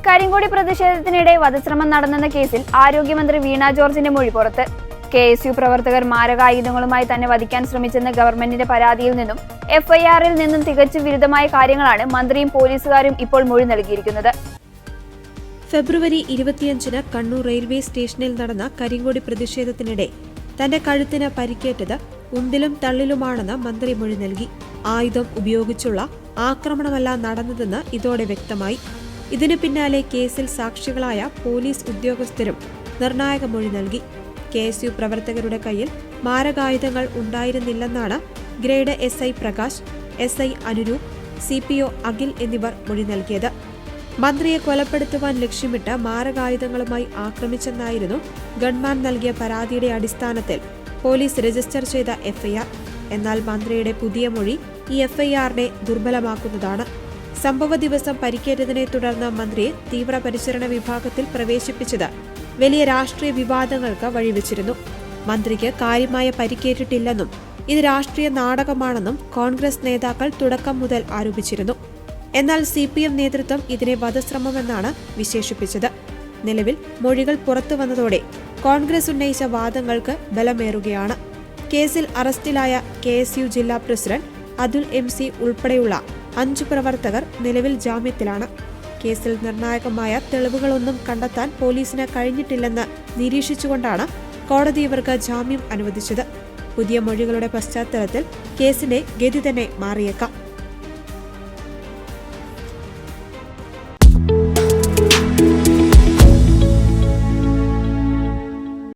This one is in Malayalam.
കരിങ്കോടി പ്രതിഷേധത്തിനിടെ വധശ്രമം നടന്നെന്ന കേസിൽ ആരോഗ്യമന്ത്രി വീണ ജോർജിന്റെ മൊഴി പുറത്ത്. KSU പ്രവർത്തകർ മാരകായുധങ്ങളുമായി തന്നെ വധിക്കാൻ ശ്രമിച്ചെന്ന ഗവൺമെന്റിന്റെ പരാതിയിൽ നിന്നും FIR-ൽ നിന്നും തികച്ചും വിരുദ്ധമായ കാര്യങ്ങളാണ് മന്ത്രിയും പോലീസുകാരും ഇപ്പോൾ മൊഴി നൽകിയിരിക്കുന്നത്. ഫെബ്രുവരി 25-ന് കണ്ണൂർ റെയിൽവേ സ്റ്റേഷനിൽ നടന്ന കരിങ്കോടി പ്രതിഷേധത്തിനിടെ തന്റെ കഴുത്തിന് പരിക്കേറ്റത് ഉന്തിലും തള്ളിലുമാണെന്ന് മന്ത്രി മൊഴി നൽകി. ആയുധം ഉപയോഗിച്ചുള്ള ആക്രമണമല്ല നടന്നതെന്ന് ഇതോടെ വ്യക്തമായി. ഇതിനു പിന്നാലെ കേസിൽ സാക്ഷികളായ പോലീസ് ഉദ്യോഗസ്ഥരും നിർണായക മൊഴി നൽകി. KSU പ്രവർത്തകരുടെ കയ്യിൽ മാരകായുധങ്ങൾ ഉണ്ടായിരുന്നില്ലെന്നാണ് grade SI Prakash, SI Anuroop, CPO Akhil എന്നിവർ മൊഴി നൽകിയത്. മന്ത്രിയെ കൊലപ്പെടുത്തുവാൻ ലക്ഷ്യമിട്ട് മാരകായുധങ്ങളുമായി ആക്രമിച്ചെന്നായിരുന്നു ഗൺമാൻ നൽകിയ പരാതിയുടെ അടിസ്ഥാനത്തിൽ പോലീസ് രജിസ്റ്റർ ചെയ്ത FIR. എന്നാൽ മന്ത്രിയുടെ പുതിയ മൊഴി ഈ FIR-നെ ദുർബലമാക്കുന്നതാണ്. സംഭവ ദിവസം പരിക്കേറ്റതിനെ തുടർന്ന് മന്ത്രിയെ തീവ്രപരിചരണ വിഭാഗത്തിൽ പ്രവേശിപ്പിച്ചത് വലിയ രാഷ്ട്രീയ വിവാദങ്ങൾക്ക് വഴിവെച്ചിരുന്നു. മന്ത്രിക്ക് കാര്യമായ പരിക്കേറ്റിട്ടില്ലെന്നും ഇത് രാഷ്ട്രീയ നാടകമാണെന്നും കോൺഗ്രസ് നേതാക്കൾ തുടക്കം മുതൽ ആരോപിച്ചിരുന്നു. എന്നാൽ CPM നേതൃത്വം ഇതിനെ വധശ്രമമെന്നാണ് വിശേഷിപ്പിച്ചത്. നിലവിൽ മൊഴികൾ പുറത്തുവന്നതോടെ കോൺഗ്രസ് ഉന്നയിച്ച വാദങ്ങൾക്ക് ബലമേറുകയാണ്. കേസിൽ അറസ്റ്റിലായ KSU ജില്ലാ പ്രസിഡന്റ് അതുൽ MC ഉൾപ്പെടെയുള്ള 5 പ്രവർത്തകർ നിലവിൽ ജാമ്യത്തിലാണ്. കേസിൽ നിർണായകമായ തെളിവുകളൊന്നും കണ്ടെത്താൻ പോലീസിന് കഴിഞ്ഞിട്ടില്ലെന്ന് നിരീക്ഷിച്ചുകൊണ്ടാണ് കോടതി ഇവർക്ക് ജാമ്യം അനുവദിച്ചത്. പുതിയ മൊഴികളുടെ പശ്ചാത്തലത്തിൽ കേസിന്റെ ഗതി തന്നെ മാറിയേക്കാം.